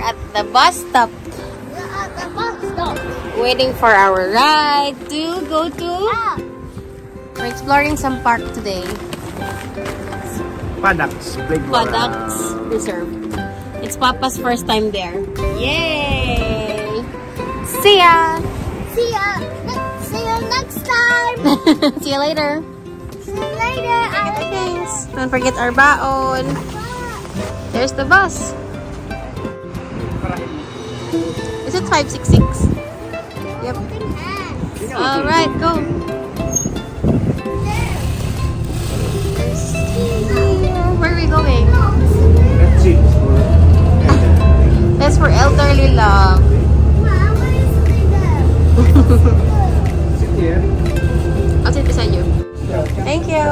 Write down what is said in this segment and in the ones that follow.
at the bus stop. Waiting for our ride to go to... We're exploring some park today. Paddocks Reserve. It's Papa's first time there. Yay! See ya! See ya! See you next time! See you later! See you later! Thanks! Don't forget our baon. There's the bus. Is it 566? Yep. Alright, go! Where are we going? That's for elderly love. Sit here. I'll sit beside you. Thank you.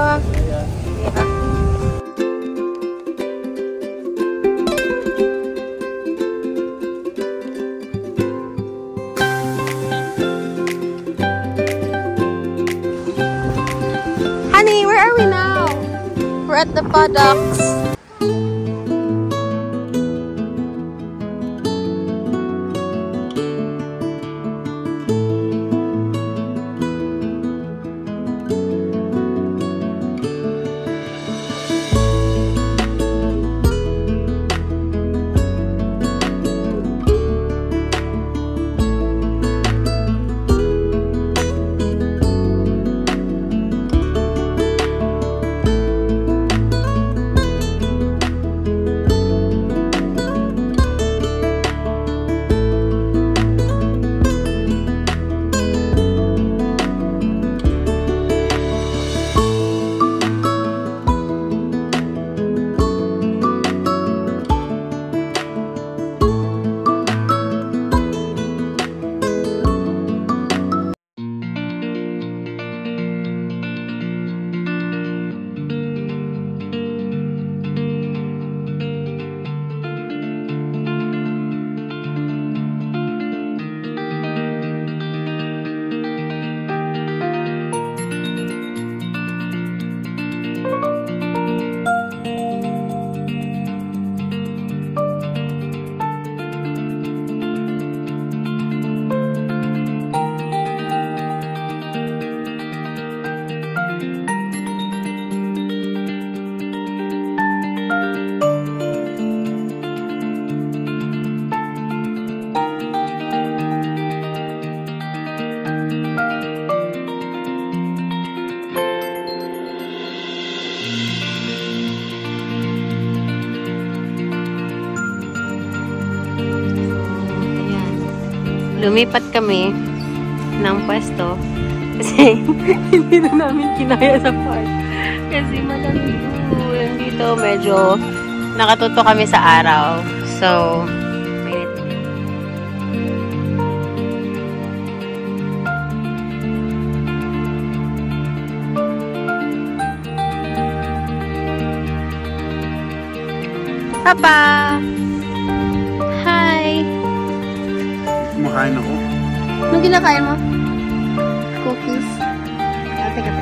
Honey, where are we now? We're at the paddocks. Lumipat kami ng pwesto kasi hindi na namin kinaya sa park. Kasi malamig doon. Dito medyo nakatuto kami sa araw. So, mainit. Papa! Hi! Kumakain ako. Anong ginakain mo? Cookies. Teka.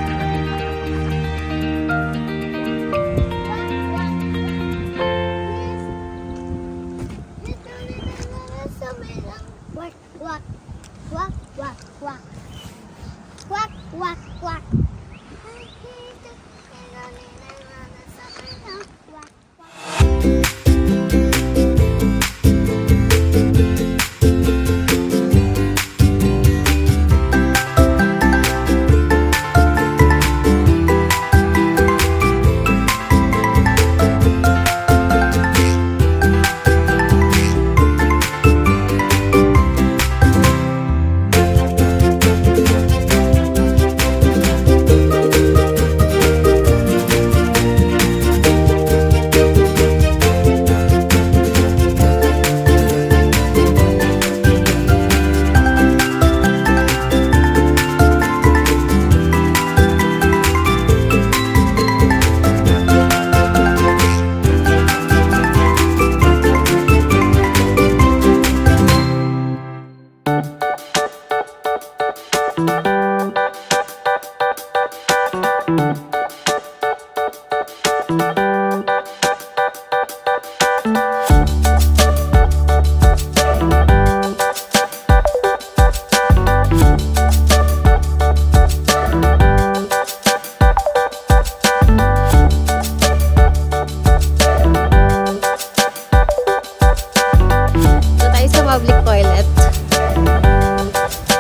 public toilet.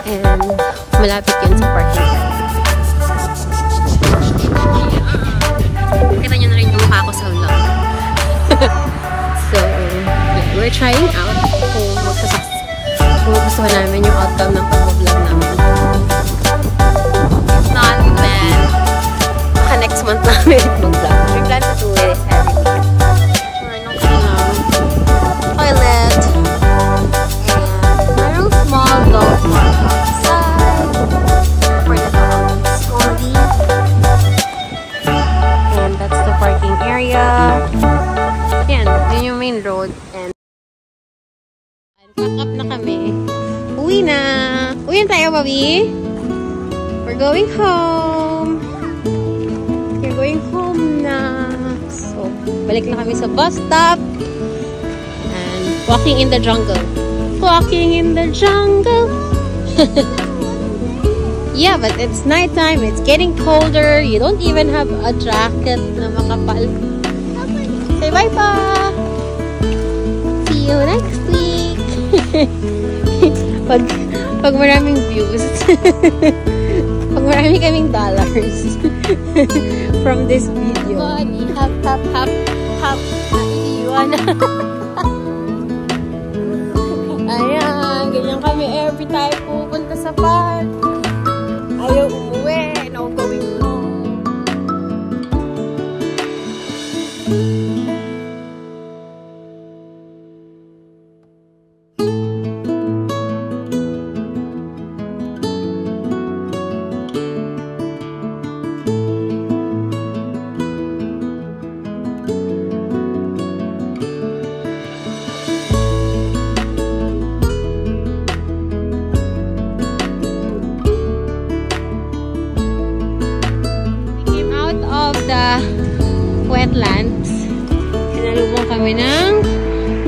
And malapit yun sa parking lot. Kita nyo na rin yung mukha ko sa vlog. So, yeah, we're trying out kung gusto namin yung outcome ng pag-vlog namin. If not, then baka next month namin mag-vlog. We plan to do it every week. Toilet. And merong small dog park outside. For the dogs only. And that's the parking area. Yan, yun yung main road. And pack up na kami. Uwi na. Uwi na tayo, Bobby. We're going home. We're going home na. So, balik na kami sa bus stop. And walking in the jungle. Walking in the jungle. Yeah, but it's nighttime. It's getting colder. You don't even have a jacket na makapal. Say bye pa. See you next week. pag maraming views. Pag marami kaming dollars from this video. Hap. Iiwan. Ayan, ganyan kami every time pupunta sa park. Ayaw umuwi. No going home. Wetlands. Sinalubong kami ng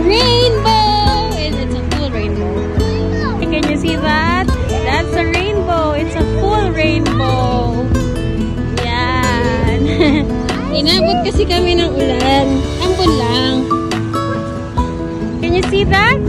rainbow! And it's a full rainbow. Can you see that? That's a rainbow. It's a full rainbow. Yan. Inabot kasi kami ng ulan. Ambon lang. Can you see that?